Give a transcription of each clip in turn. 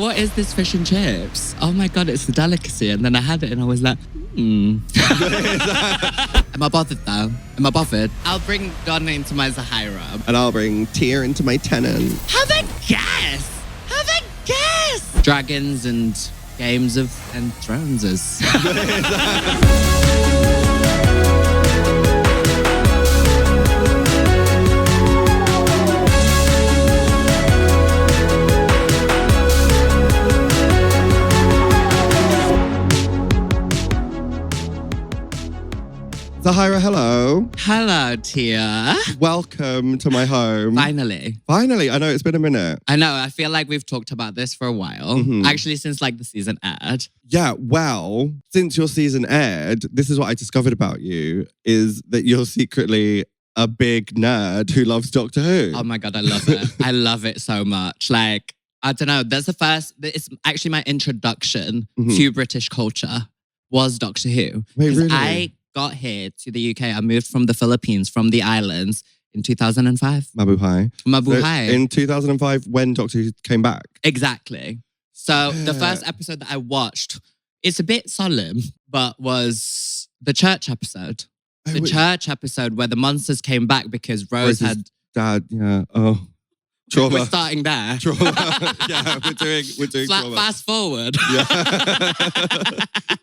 what is this fish and chips? Oh my God, it's a delicacy. And then I had it and I was like, Am I bothered though? Am I bothered? I'll bring Donna into my Zahirah. And I'll bring Tia into my Tenant. How they guess? How they guess? Dragons and Games of Thrones. Zahirah, hello. Hello, Tia. Welcome to my home. Finally. Finally. I know it's been a minute. I know. I feel like we've talked about this for a while. Mhm. Actually, since like the season aired. Yeah, well, since your season aired, this is what I discovered about you, is that you're secretly a big nerd who loves Doctor Who. Oh my God, I love it. I love it so much. Like, I don't know. It's actually my introduction to British culture was Doctor Who. Wait, really? I got here to the UK. I moved from the Philippines, from the islands in 2005. Mabuhay. Mabuhay. So in 2005, when Doctor Who came back. Exactly. So the first episode that I watched, it's a bit solemn, but was the church episode. The church episode where the monsters came back because Rose had... Dad, yeah. Oh. Trauma. We're starting there. Trauma. Yeah, we're doing trauma. Fast forward. Yeah.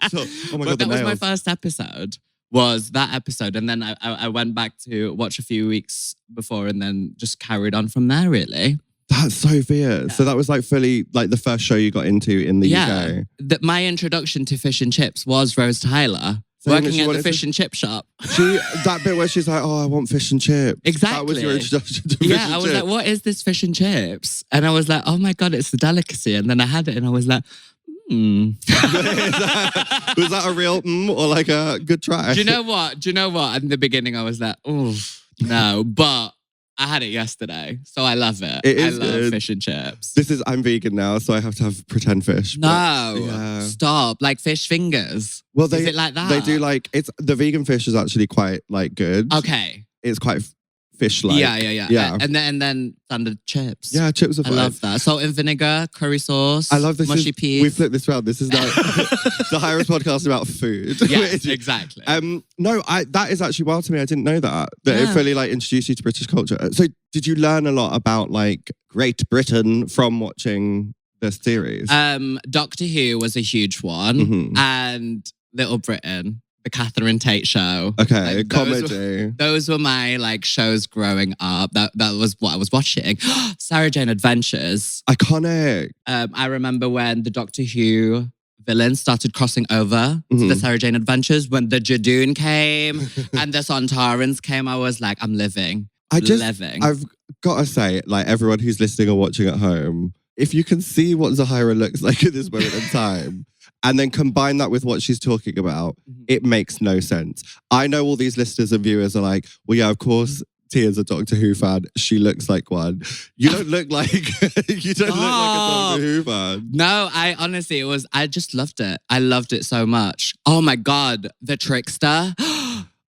So, oh my God, that was my first episode. Was that episode. And then I went back to watch a few weeks before and then just carried on from there, really. That's so weird. Yeah. So that was like fully like the first show you got into in the UK. My introduction to fish and chips was Rose Tyler. Working at the fish and chip shop. That bit where she's like, oh, I want fish and chips. Exactly. That was your introduction to fish and chips. Yeah, I was like, what is this fish and chips? And I was like, oh my God, it's a delicacy. And then I had it and I was like, Was that a real or like a good try? Do you know what? In the beginning, I was like, oh, no. But I had it yesterday, so I love it. I love good. Fish and chips. I'm vegan now, so I have to have pretend fish. No, stop. Like fish fingers. Well, is it like that? They do like, the vegan fish is actually quite like good. Okay. It's quite fish-like. Yeah. And then standard chips. Yeah, chips are fine. I love that. Salt and vinegar, curry sauce. I love this. Mushy peas. We flipped this around. This is like the Zahirah's podcast about food. Yes, exactly. No, that is actually wild to me. I didn't know that it fully like introduced you to British culture. So did you learn a lot about like Great Britain from watching the series? Doctor Who was a huge one, and Little Britain. The Catherine Tate show. Okay, like, comedy. Those were my like shows growing up. That was what I was watching. Sarah Jane Adventures. Iconic. I remember when the Doctor Who villains started crossing over to the Sarah Jane Adventures. When the Jadoon came and the Sontarans came, I was like, I'm living. I've got to say, like everyone who's listening or watching at home, if you can see what Zahirah looks like at this moment in time, and then combine that with what she's talking about, it makes no sense. I know all these listeners and viewers are like, well, yeah, of course, Tia's a Doctor Who fan. She looks like one. You don't look like look like a Doctor Who fan. No, I just loved it. I loved it so much. Oh my God, the Trickster.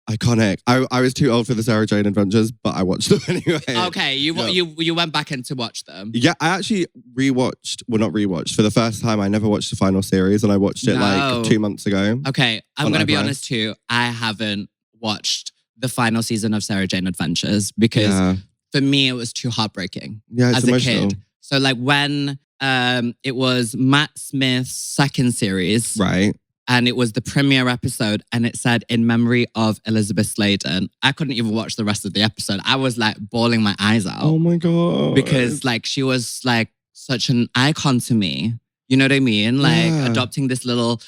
Iconic. I was too old for the Sarah Jane Adventures, but I watched them anyway. Okay, you went back in to watch them. Yeah, I actually not rewatched. For the first time, I never watched the final series, and I watched it like 2 months ago. Okay, I'm going to be honest too. I haven't watched the final season of Sarah Jane Adventures because for me, it was too heartbreaking as emotional. a kid. So like when it was Matt Smith's second series. Right. And it was the premiere episode and it said, in memory of Elizabeth Sladen. I couldn't even watch the rest of the episode. I was like bawling my eyes out. Oh my God. Because like she was like such an icon to me. You know what I mean? Like adopting this little,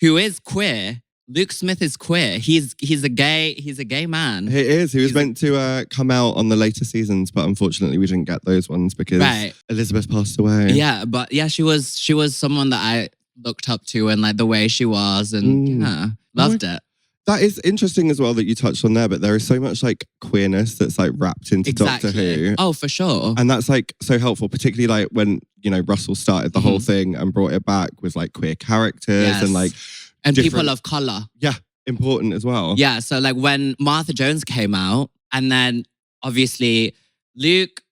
who is queer. Luke Smith is queer. He's a gay man. He is. He was meant to come out on the later seasons, but unfortunately we didn't get those ones because Elizabeth passed away. Yeah, but yeah, she was someone that I looked up to and like the way she was and loved it. That is interesting as well that you touched on there, but there is so much like queerness that's like wrapped into Doctor Who. Oh, for sure. And that's like so helpful, particularly like when, you know, Russell started the whole thing and brought it back with like queer characters and like people of colour. Yeah, important as well. Yeah, so like when Martha Jones came out and then obviously Luke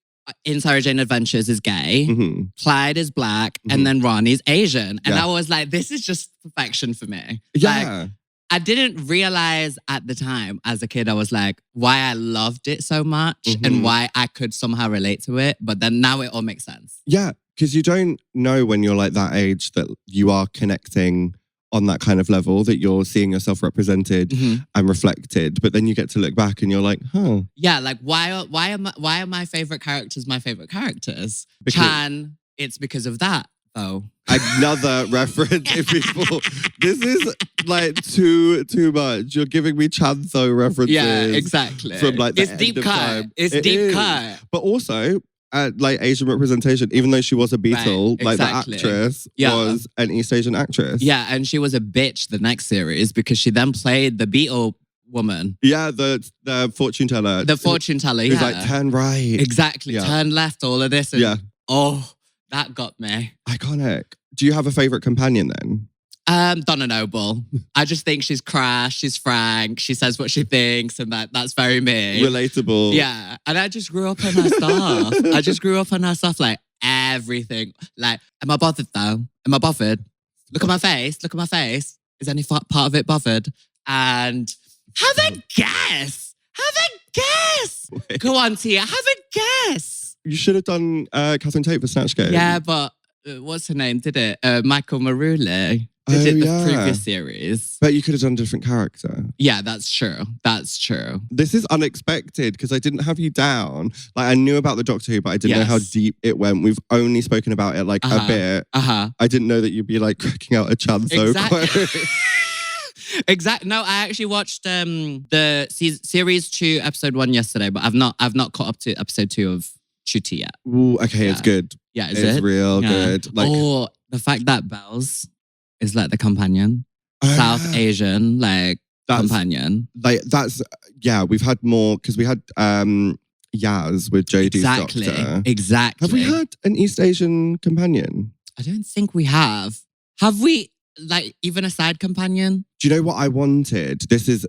in Sarah Jane Adventures is gay, Clyde is black, and then Ronnie's Asian. And I was like, this is just perfection for me. Yeah. Like, I didn't realize at the time as a kid, I was like, why I loved it so much and why I could somehow relate to it. But then now it all makes sense. Yeah, because you don't know when you're like that age that you are connecting on that kind of level, that you're seeing yourself represented and reflected. But then you get to look back and you're like, huh. Yeah, like why are my favorite characters my favorite characters? Chan, it's because of that. Oh. Another reference if people. This is like too much. You're giving me Chantho references. Yeah, exactly. From like the it's end deep of cut. time. It's deep cut. But also, like Asian representation, even though she was a Beatle, like the actress was an East Asian actress. Yeah, and she was a bitch the next series because she then played the Beatle woman. Yeah, the fortune teller. The fortune teller, Who's like, turn right. Exactly, turn left, all of this. And, oh, that got me. Iconic. Do you have a favourite companion then? Donna Noble. I just think she's crass, she's frank, she says what she thinks, and that's very me. Relatable. Yeah. And I just grew up on her stuff. I just grew up on her stuff, like everything. Like, am I bothered though? Am I bothered? Look at my face. Look at my face. Is any part of it bothered? And have a guess. Have a guess. Wait. Go on, Tia. Have a guess. You should have done Catherine Tate for Snatch Game. Yeah, but what's her name? Did it? Michael Marulli. Did it the previous series. But you could have done a different character. Yeah, that's true. That's true. This is unexpected because I didn't have you down. Like I knew about the Doctor Who, but I didn't know how deep it went. We've only spoken about it like a bit. I didn't know that you'd be like cracking out a Chantho quote. Exactly. No, I actually watched the series 2, episode 1 yesterday, but I've not caught up to episode 2 of Chuti yet. Ooh, okay, it's good. Yeah, it's real good. Like, the fact that Bells is like the companion, South Asian companion. Like that's we've had more because we had Yaz with Jodie's Doctor. Exactly. Have we had an East Asian companion? I don't think we have. Have we? Like even a side companion? Do you know what I wanted? This is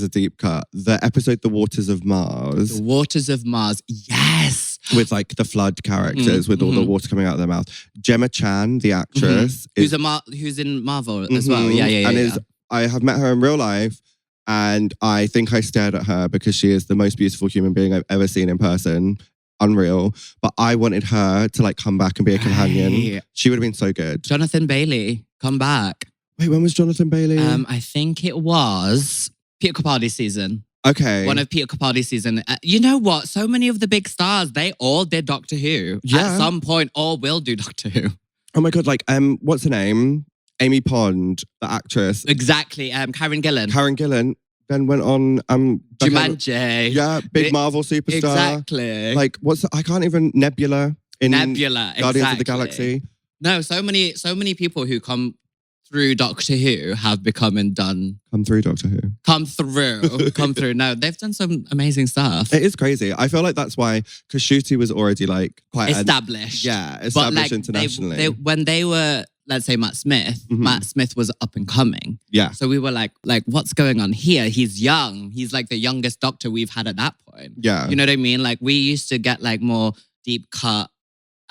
a deep cut. The episode The Waters of Mars. The Waters of Mars. Yes. With like the flood characters with all the water coming out of their mouth. Gemma Chan, the actress. Who's in Marvel as well. Yeah. I have met her in real life and I think I stared at her because she is the most beautiful human being I've ever seen in person. Unreal. But I wanted her to like come back and be a companion. She would have been so good. Jonathan Bailey, come back. Wait, when was Jonathan Bailey? I think it was Peter Capaldi's season. Okay. One of Peter Capaldi's season. You know what? So many of the big stars, they all did Doctor Who. Yeah. At some point, all will do Doctor Who. Oh my God, like, what's her name? Amy Pond, the actress. Exactly. Karen Gillan. Karen Gillan then went on Jumanji. Yeah, big Marvel superstar. Exactly. Like, I can't even Nebula in Guardians of the Galaxy. No, so many people who come through Doctor Who have become and done. Come through Doctor Who. Come through. No, they've done some amazing stuff. It is crazy. I feel like that's why, because Ncuti was already like quite established. Established internationally. When they were, let's say Matt Smith, Matt Smith was up and coming. Yeah. So we were like, what's going on here? He's young. He's like the youngest Doctor we've had at that point. Yeah. You know what I mean? Like we used to get like more deep cut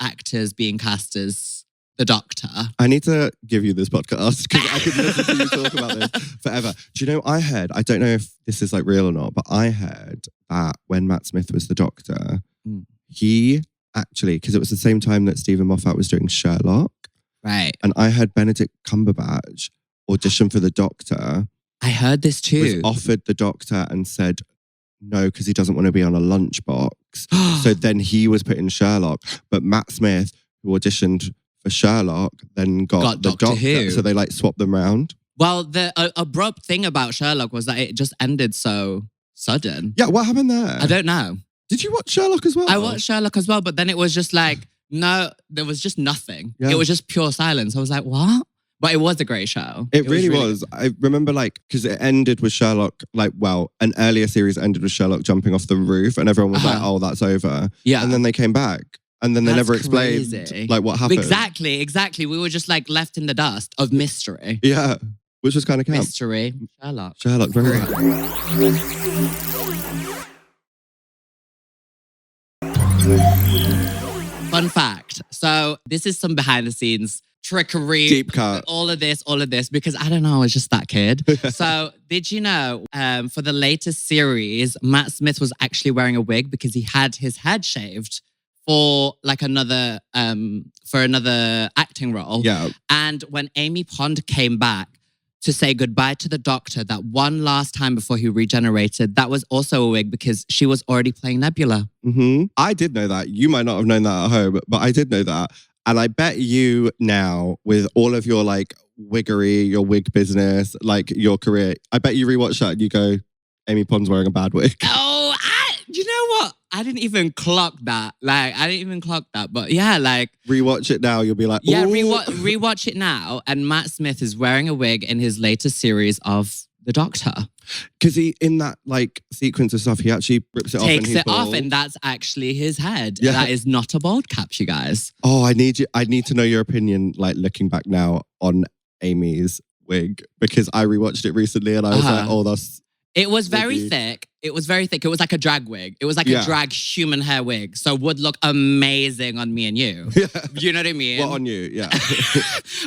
actors being cast as the Doctor. I need to give you this podcast because I could listen to you talk about this forever. Do you know, I don't know if this is like real or not, but I heard that when Matt Smith was the Doctor, he actually, because it was the same time that Stephen Moffat was doing Sherlock. Right. And I heard Benedict Cumberbatch audition for the Doctor. I heard this too. Was offered the Doctor and said no because he doesn't want to be on a lunchbox. So then he was put in Sherlock. But Matt Smith, who auditioned for Sherlock, then got the Doctor. Who. So they like swapped them round. Well, the abrupt thing about Sherlock was that it just ended so sudden. Yeah, what happened there? I don't know. Did you watch Sherlock as well? I watched Sherlock as well, but then it was just like, no, there was just nothing. Yeah. It was just pure silence. I was like, what? But it was a great show. It really was. I remember because it ended with Sherlock, an earlier series ended with Sherlock jumping off the roof and everyone was like, oh, that's over. Yeah. And then they came back. And then they never explained what happened. Exactly. We were just like left in the dust of mystery. Yeah, which was kind of camp. Mystery. Sherlock, very right. fun fact. So this is some behind the scenes trickery. Deep cut. All of this, because I don't know, I was just that kid. So did you know, for the latest series, Matt Smith was actually wearing a wig because he had his head shaved for like another acting role. Yeah. And when Amy Pond came back to say goodbye to the Doctor that one last time before he regenerated, that was also a wig because she was already playing Nebula. Mm-hmm. I did know that. You might not have known that at home, but I did know that. And I bet you now, with all of your like wiggery, your wig business, like your career, I bet you rewatch that and you go, Amy Pond's wearing a bad wig. Oh, you know what? I didn't even clock that. But yeah, like... Rewatch it now, you'll be like, ooh. Yeah, rewatch it now. And Matt Smith is wearing a wig in his latest series of The Doctor. Because he, in that like sequence of stuff, he actually rips it off. Takes it off and that's actually his head. Yeah. That is not a bald cap, you guys. Oh, I need to know your opinion, like looking back now on Amy's wig. Because I rewatched it recently and I was like, oh, that's... It was very thick. It was like a drag wig. It was like a drag human hair wig. So would look amazing on me and you. Yeah. You know what I mean? What on you, yeah.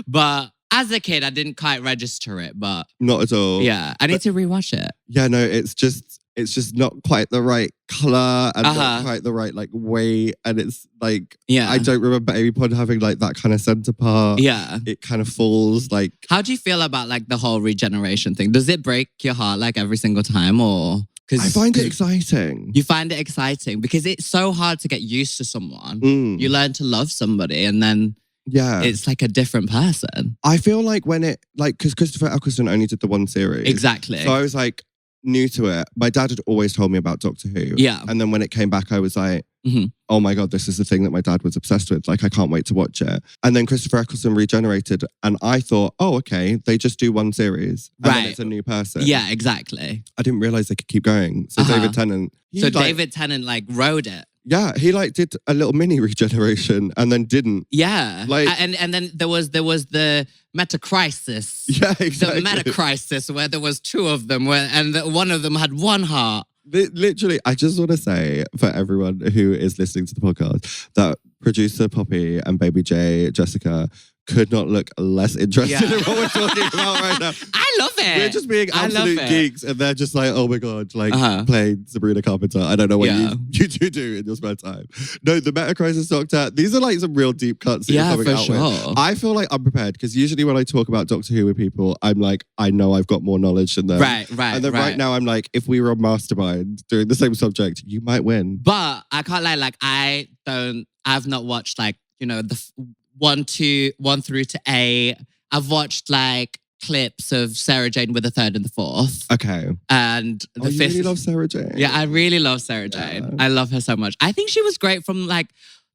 But as a kid, I didn't quite register it, but... Not at all. Yeah, I need to rewatch it. Yeah, no, it's just not quite the right colour and not quite the right like weight. And it's like, I don't remember Amy Pond having like that kind of centre part. Yeah. It kind of falls like... How do you feel about like the whole regeneration thing? Does it break your heart like every single time or... I find it exciting. You find it exciting because it's so hard to get used to someone. You learn to love somebody and then it's like a different person. I feel like when it, like, because Christopher Eccleston only did the one series. Exactly. So I was like new to it. My dad had always told me about Doctor Who. Yeah. And then when it came back, I was like, oh my God, this is the thing that my dad was obsessed with. Like, I can't wait to watch it. And then Christopher Eccleston regenerated. And I thought, oh, okay, they just do one series. And then it's a new person. Yeah, exactly. I didn't realize they could keep going. So David Tennant. David Tennant like rode it. Yeah, he like did a little mini regeneration and then didn't. Yeah, like and then there was the meta crisis. Yeah, exactly. The meta crisis where there was two of them, one of them had one heart. Literally, I just want to say for everyone who is listening to the podcast that producer Poppy and Baby J, Jessica, could not look less interested in what we're talking about right now. I love it. We're just being absolute geeks and they're just like, oh my God, like playing Sabrina Carpenter. I don't know what you two do in your spare time. No, the Meta Crisis Doctor, these are like some real deep cuts that you're coming out with. I feel like I'm prepared because usually when I talk about Doctor Who with people, I'm like, I know I've got more knowledge than them. Right. And then right now I'm like, if we were a mastermind doing the same subject, you might win. But I can't lie, like I've not watched like, you know, the 1 through to A. I've watched like clips of Sarah Jane with the 3rd and the 4th. Okay. And the 5th. You really love Sarah Jane. Yeah, I really love Sarah Jane. I love her so much. I think she was great from like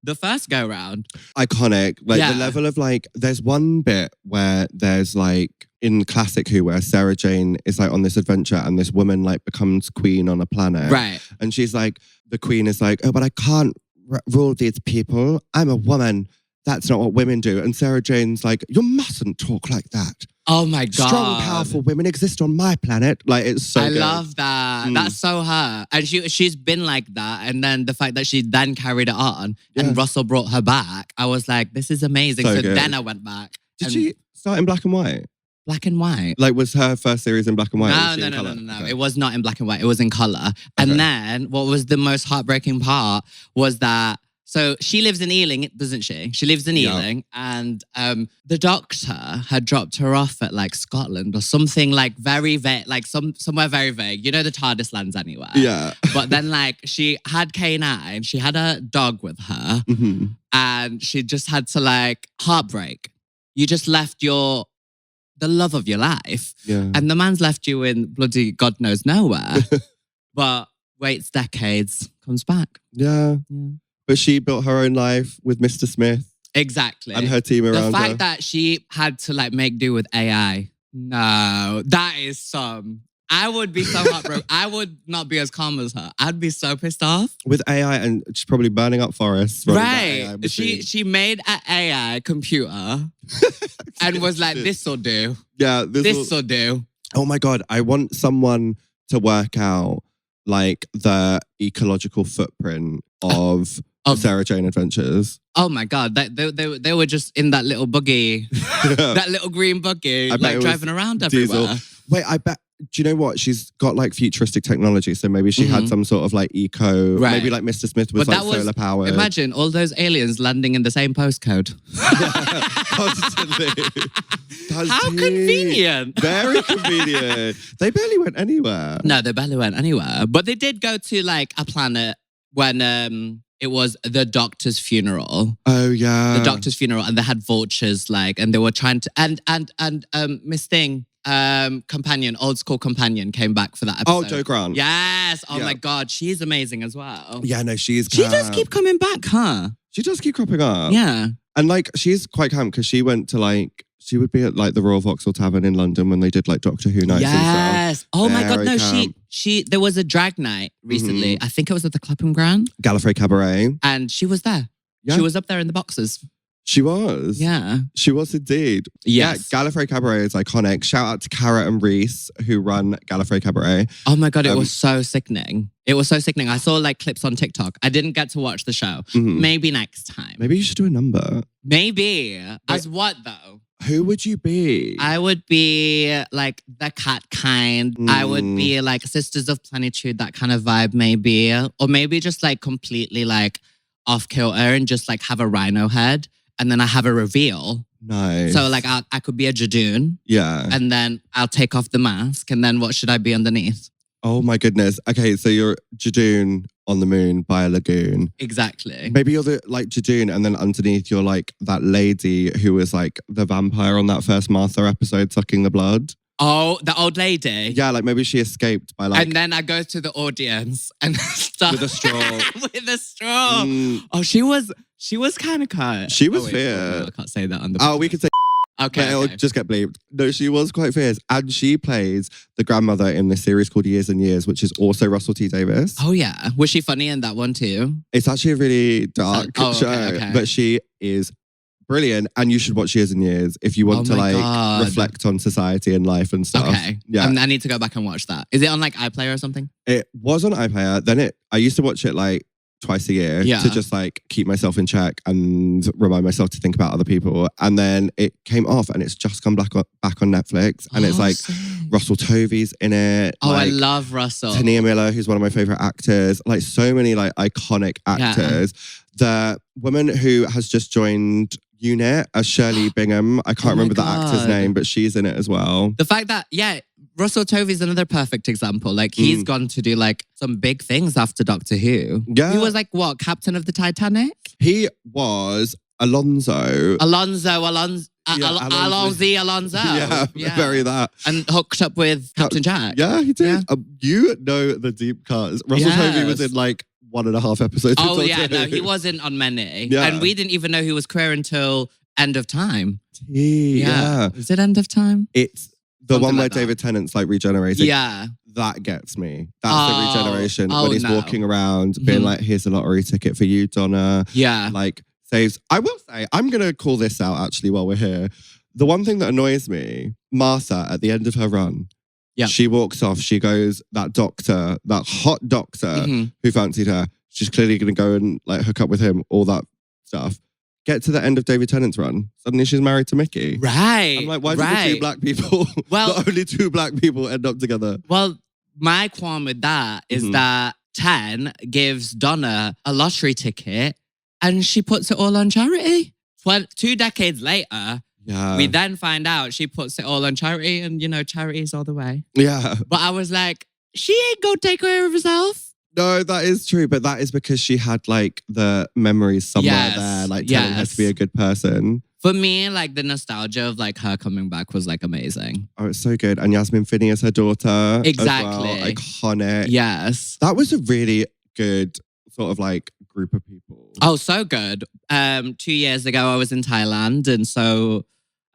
the first go round. Iconic. Like the level of like, there's one bit where there's like in classic Who where Sarah Jane is like on this adventure and this woman like becomes queen on a planet. Right. And she's like, the queen is like, oh, but I can't rule these people. I'm a woman. That's not what women do. And Sarah Jane's like, you mustn't talk like that. Oh my God. Strong, powerful women exist on my planet. Like, it's so good. I love that. That's so her. And she's been like that. And then the fact that she then carried it on and Russell brought her back, I was like, this is amazing. So then I went back. Did she start in black and white? Black and white. Like, was her first series in black and white? No. Okay. It was not in black and white. It was in color. And then what was the most heartbreaking part was that so she lives in Ealing, doesn't she? She lives in Ealing, and the Doctor had dropped her off at like Scotland or something like very vague, like somewhere very vague. You know, the TARDIS lands anywhere. Yeah. But then like she had K9, she had a dog with her, and she just had to like heartbreak. You just left the love of your life, and the man's left you in bloody God knows nowhere. But waits decades, comes back. Yeah. But she built her own life with Mr. Smith. Exactly. And her team around her. The fact that she had to like make do with AI. No, that is some. I would be so heartbroken. I would not be as calm as her. I'd be so pissed off. With AI and she's probably burning up forests. Right. She made an AI computer and was like, this'll do. Yeah. This'll do. Oh my God. I want someone to work out like the ecological footprint of Sarah Jane Adventures. Oh my God, they were just in that little buggy, that little green buggy, like driving around everywhere. Diesel. Wait, I bet. Do you know what? She's got like futuristic technology, so maybe she had some sort of like eco. Right. Maybe like Mr. Smith was like solar powered. Imagine all those aliens landing in the same postcode. Constantly. How convenient! Very convenient. They barely went anywhere. No, they barely went anywhere. But they did go to like a planet when it was the Doctor's funeral. Oh yeah, the Doctor's funeral, and they had vultures like, and they were trying to and Miss Thing. Companion, old school companion came back for that episode. Oh, Jo Grant. Yes. Oh my God, she's amazing as well. Yeah, no, she does keep coming back, huh? She does keep cropping up. Yeah. And like, she's quite calm because she went to like, she would be at like the Royal Vauxhall Tavern in London when they did like Doctor Who nights and stuff. Oh my God, no, she there was a drag night recently. I think it was at the Clapham Grand. Gallifrey Cabaret. And she was there. Yeah. She was up there in the boxes. She was. Yeah. She was indeed. Yes. Yeah, Gallifrey Cabaret is iconic. Shout out to Cara and Reese who run Gallifrey Cabaret. Oh my God, it was so sickening. It was so sickening. I saw like clips on TikTok. I didn't get to watch the show. Maybe next time. Maybe you should do a number. Maybe. As what though? Who would you be? I would be like the cat kind. I would be like Sisters of Plenitude, that kind of vibe maybe. Or maybe just like completely like off kilter and just like have a rhino head. And then I have a reveal. Nice. So like I could be a Jadoon. Yeah. And then I'll take off the mask. And then what should I be underneath? Oh my goodness. Okay, so you're Jadoon on the moon by a lagoon. Exactly. Maybe you're the like Jadoon and then underneath you're like that lady who was like the vampire on that first Martha episode sucking the blood. Oh, the old lady? Yeah, like maybe she escaped by like... And then I go to the audience and start... With a straw. With a straw. Oh, she was kind of cut. She was fierce. No, I can't say that on the... Oh, we could say... Okay. It'll just get bleeped. No, she was quite fierce. And she plays the grandmother in this series called Years and Years, which is also Russell T Davies. Oh, yeah. Was she funny in that one too? It's actually a really dark show. Okay. But she is brilliant. And you should watch Years and Years if you want to like reflect on society and life and stuff. Okay. Yeah. I need to go back and watch that. Is it on like iPlayer or something? It was on iPlayer. Then I used to watch it like twice a year to just like keep myself in check and remind myself to think about other people. And then it came off and it's just come back on Netflix. And it's like Russell Tovey's in it. Oh, like, I love Russell. Tania Miller, who's one of my favorite actors. Like so many like iconic actors. The woman who has just joined UNIT as Shirley Bingham. I can't remember the actor's name, but she's in it as well. The fact that, Russell Tovey's another perfect example. Like he's gone to do like some big things after Doctor Who. Yeah. He was like what, captain of the Titanic? He was Alonso. Alonso. Yeah, very that. And hooked up with Captain Jack. Yeah, he did. Yeah. You know the deep cuts. Russell Tovey was in like 1.5 episodes. Oh yeah, no, he wasn't on many. Yeah. And we didn't even know he was queer until End of Time. Yeah. Is it End of Time? It's the one where David Tennant's like regenerating. Yeah. That gets me. That's the regeneration. When he's walking around being like, here's a lottery ticket for you, Donna. Yeah. Like saves. I will say, I'm going to call this out actually while we're here. The one thing that annoys me, Martha at the end of her run, she walks off. She goes, that hot doctor who fancied her, she's clearly going to go and like hook up with him, all that stuff. Get to the end of David Tennant's run. Suddenly she's married to Mickey. Right. I'm like, why did the two black people, not only two black people end up together? Well, my qualm with that is that 10 gives Donna a lottery ticket and she puts it all on charity. 2 decades later, we then find out she puts it all on charity and, you know, charity's all the way. Yeah. But I was like, she ain't gonna take care of herself. No, that is true. But that is because she had like the memories somewhere there, like telling her to be a good person. For me, like the nostalgia of like her coming back was like amazing. Oh, it's so good. And Yasmin Finney as her daughter. Exactly. As well. Iconic. Yes. That was a really good sort of like group of people. Oh, so good. 2 years ago, I was in Thailand. And so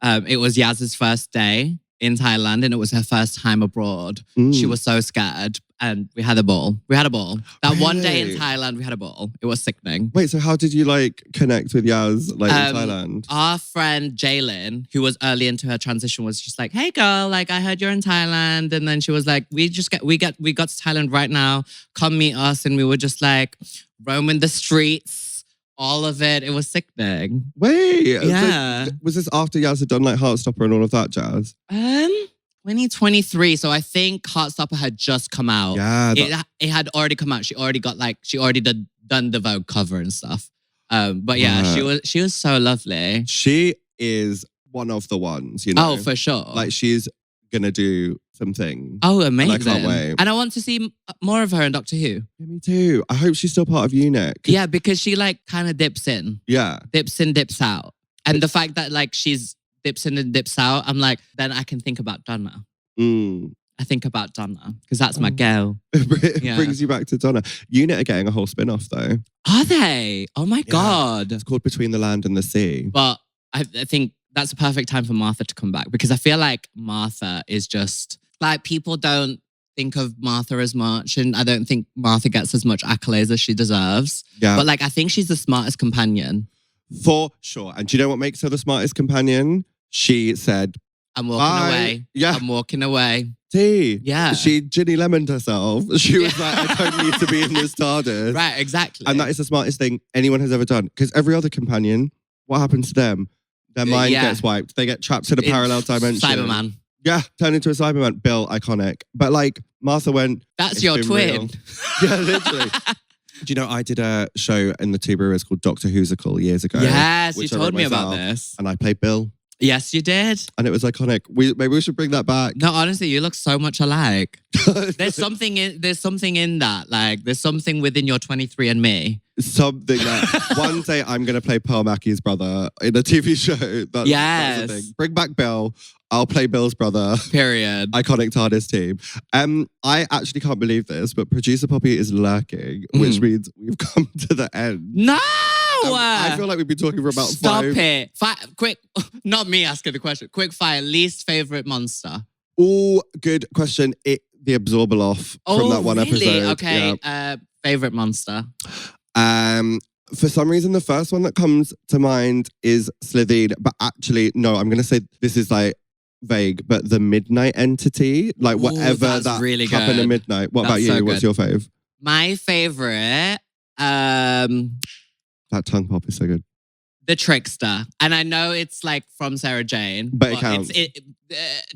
it was Yaz's first day in Thailand and it was her first time abroad. She was so scared. and we had a ball. We had a ball. That one day in Really? Thailand, we had a ball. It was sickening. Wait, so how did you like connect with Yaz like in Thailand? Our friend Jaylin, who was early into her transition, was just like, "Hey girl, like I heard you're in Thailand," and then she was like, "We got to Thailand right now. Come meet us," and we were just like roaming the streets, all of it. It was sickening. Wait, Yeah. so was this after Yaz had done like Heartstopper and all of that jazz? 2023. So I think Heartstopper had just come out. Yeah, it had already come out. She already done the Vogue cover and stuff. But yeah, she was so lovely. she is one of the ones, you know. Oh, for sure. Like she's gonna do something. Oh, amazing. And I can't wait. And I want to see more of her in Doctor Who. Yeah, me too. I hope she's still part of UNIC. Yeah, because she like kind of dips in, dips out. And the fact that like she's dips in and dips out, I'm like, then I can think about Donna. I think about Donna because that's my girl. It brings you back to Donna. UNIT are getting a whole spin-off though. Are they? Oh my God. It's called Between the Land and the Sea. But I think that's a perfect time for Martha to come back because I feel like Martha is just like people don't think of Martha as much, and I don't think Martha gets as much accolades as she deserves. Yeah. But like I think she's the smartest companion. For sure. And do you know what makes her the smartest companion? She said, I'm walking away. Yeah. I'm walking away. Yeah. She Ginny Lemoned herself. She was like, I don't need to be in this TARDIS. Right, exactly. And that is the smartest thing anyone has ever done. Because every other companion, what happens to them? Their mind gets wiped. They get trapped in a parallel dimension. Cyberman. Yeah, turn into a Cyberman. Bill, iconic. But like, Martha went, that's your twin. Real. Yeah, literally. Do you know, I did a show in the Two Brewers called Doctor Who'sicle years ago. Yes, you told me about this. And I played Bill. Yes, you did. And it was iconic. Maybe we should bring that back. No, honestly, you look so much alike. There's something in that. Like, there's something within your 23andMe. Something that one day I'm going to play Pearl Mackey's brother in a TV show. That's the thing. Bring back Bill. I'll play Bill's brother. Period. Iconic TARDIS team. I actually can't believe this, but Producer Poppy is lurking, which means we've come to the end. No! I feel like we've been talking for about Stop it. Quick, not me asking the question. Quick fire, least favorite monster. Oh, good question. The Absorbaloff from that one episode. Okay. Yeah. Favorite monster. For some reason, the first one that comes to mind is Slitheen, but actually, no, I'm going to say this is like vague, but the Midnight Entity, like whatever that really happened at midnight. What about you? So What's your fave? My favorite, that tongue pop is so good. The Trickster. And I know it's like from Sarah Jane. But it counts.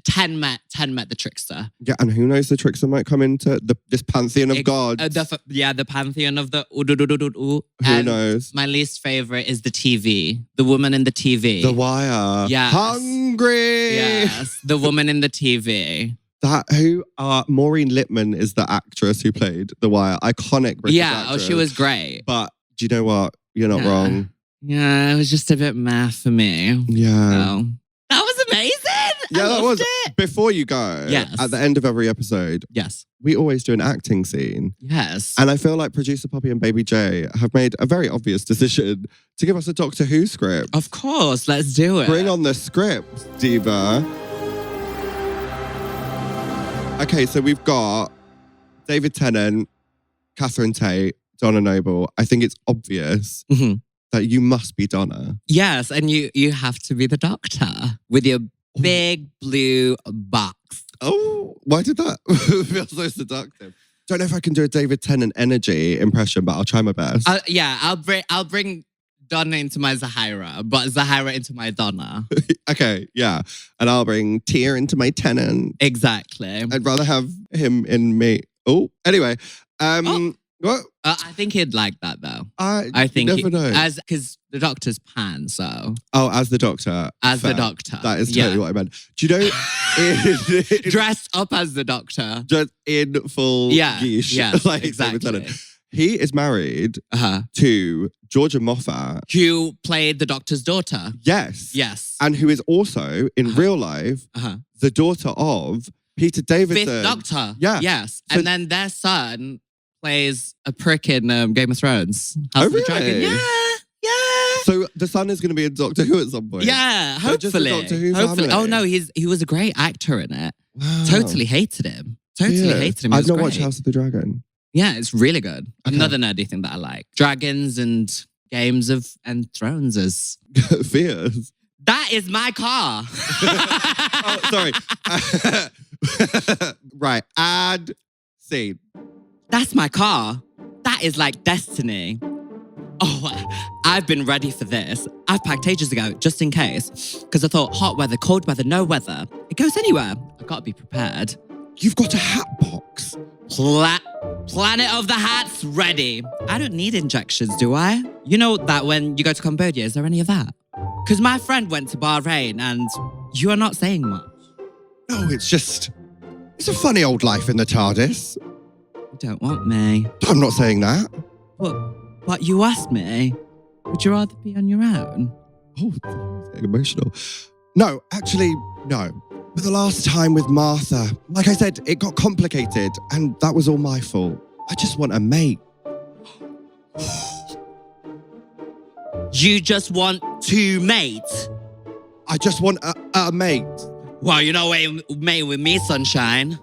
10 met the Trickster. Yeah, and who knows, the Trickster might come into this pantheon of gods. The pantheon of the... Who knows? My least favorite is the TV. The woman in the TV. The Wire. Yes. Hungry! Yes, the woman in the TV. Maureen Lipman is the actress who played The Wire. Iconic British actress. She was great. But do you know what? You're not wrong. Yeah, it was just a bit meh for me. Yeah. So, that was amazing. Yeah, that was. It. Before you go, at the end of every episode, we always do an acting scene. Yes. And I feel like Producer Poppy and Baby J have made a very obvious decision to give us a Doctor Who script. Of course, let's do it. Bring on the script, Diva. Okay, so we've got David Tennant, Catherine Tate, Donna Noble. I think it's obvious that you must be Donna. Yes, and you have to be the Doctor with your big blue box. Oh, why did that feel so seductive? Don't know if I can do a David Tennant energy impression, but I'll try my best. I'll bring Donna into my Zahirah, but Zahirah into my Donna. Okay, yeah. And I'll bring Tia into my Tennant. Exactly. I'd rather have him in me. Oh, anyway. What? I think he'd like that though. I think never know. Because the Doctor's Pan, so. Oh, as the Doctor. As the Doctor. That is totally what I meant. Do you know? Dressed up as the Doctor. Just in full geesh. Yeah, like exactly. He is married to Georgia Moffat. Who played the Doctor's daughter. Yes. Yes. And who is also, in real life, the daughter of Peter Davison. Fifth Doctor. Yeah. Yes. And then their son plays a prick in Game of Thrones. House of the Dragon. Yeah. So the son is going to be in Doctor Who at some point. Yeah, hopefully. Just a Doctor Who family. Oh no, he was a great actor in it. Wow. Totally hated him. Totally Yeah. hated him. I've not watched House of the Dragon. Yeah, it's really good. Okay. Another nerdy thing that I like. Dragons and games of and thrones is... Fierce. That is my car. Oh, sorry. Right. Add scene. That's my car. That is like destiny. Oh, I've been ready for this. I've packed ages ago, just in case. Because I thought hot weather, cold weather, no weather. It goes anywhere. I've got to be prepared. You've got a hat box. Planet of the Hats ready. I don't need injections, do I? You know that when you go to Cambodia, is there any of that? Because my friend went to Bahrain and you are not saying much. No, it's a funny old life in the TARDIS. You don't want me. I'm not saying that. But you asked me. Would you rather be on your own? Oh, getting emotional. No, actually, no. But the last time with Martha, like I said, it got complicated and that was all my fault. I just want a mate. You just want to mate? I just want a mate. Well, you know what mate with me, sunshine.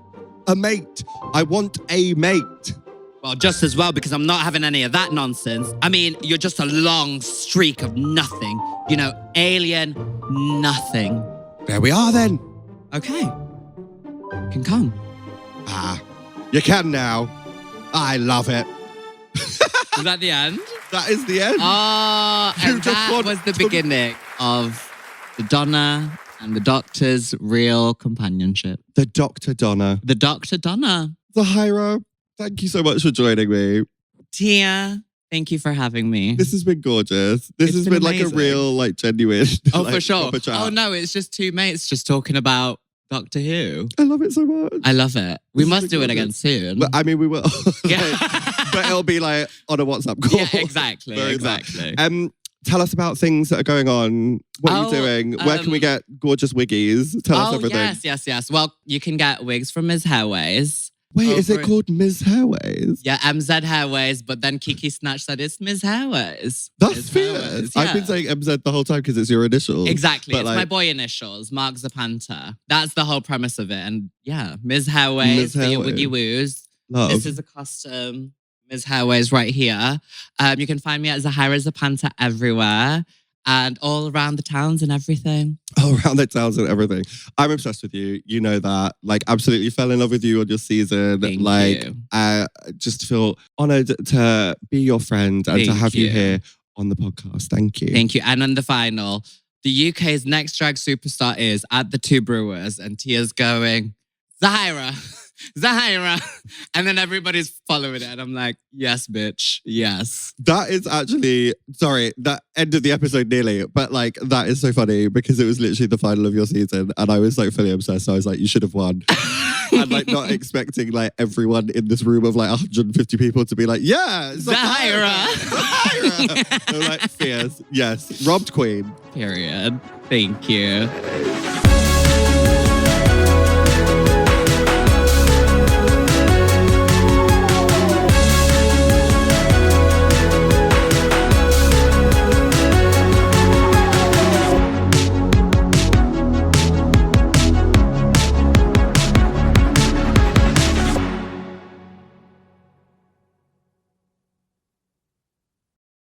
A mate. I want a mate. Well, just as well, because I'm not having any of that nonsense. I mean, you're just a long streak of nothing. You know, alien nothing. There we are then. Okay. You can come. You can now. I love it. Is that the end? That is the end. Oh, and that was the beginning of the Donna and the Doctor's real companionship. The Doctor Donna. The Doctor Donna. Zahirah, thank you so much for joining me. Tia, thank you for having me. This has been gorgeous. This has been like a real, like genuine. Oh, like, for sure. proper chat. Oh, no, it's just two mates just talking about Doctor Who. I love it so much. I love it. We This must is do it gorgeous. again soon. But I mean, we will. Yeah. But it'll be like on a WhatsApp call. Yeah, exactly. Very Exactly. Tell us about things that are going on. What are you doing? Where can we get gorgeous wiggies? Tell us everything. Yes. Well, you can get wigs from Ms. Hairways. Wait, is it called Ms. Hairways? Yeah, MZ Hairways, but then Kiki Snatch said it's Ms. Hairways. That's Ms. fierce. Hairways, I've been saying MZ the whole time because it's your initials. Exactly. But It's my boy initials, Mark Zapanta. That's the whole premise of it. And yeah, Ms. Hairways Ms. for your Hairways. wiggy woos. Love. This is a custom Ms. Hairways right here. You can find me at Zahirah Zapanta everywhere and all around the towns and everything. Oh, around the towns and everything. I'm obsessed with you. You know that. Like, absolutely fell in love with you on your season. Thank like, you. Just feel honored to be your friend and to Thank have you you. here on the podcast. Thank you. Thank you. And on the final, the UK's next drag superstar is at the Two Brewers, and Tia's going, Zahirah. And then everybody's following it. And I'm like, yes, bitch. Yes. That is actually, sorry, that ended the episode nearly, but like, that is so funny because it was literally the final of your season and I was like fully obsessed. So I was like, you should have won. And like not expecting like everyone in this room of like 150 people to be like, yeah, Zahirah. Zahirah. They're like, fierce. Yes. Robbed queen. Period. Thank you.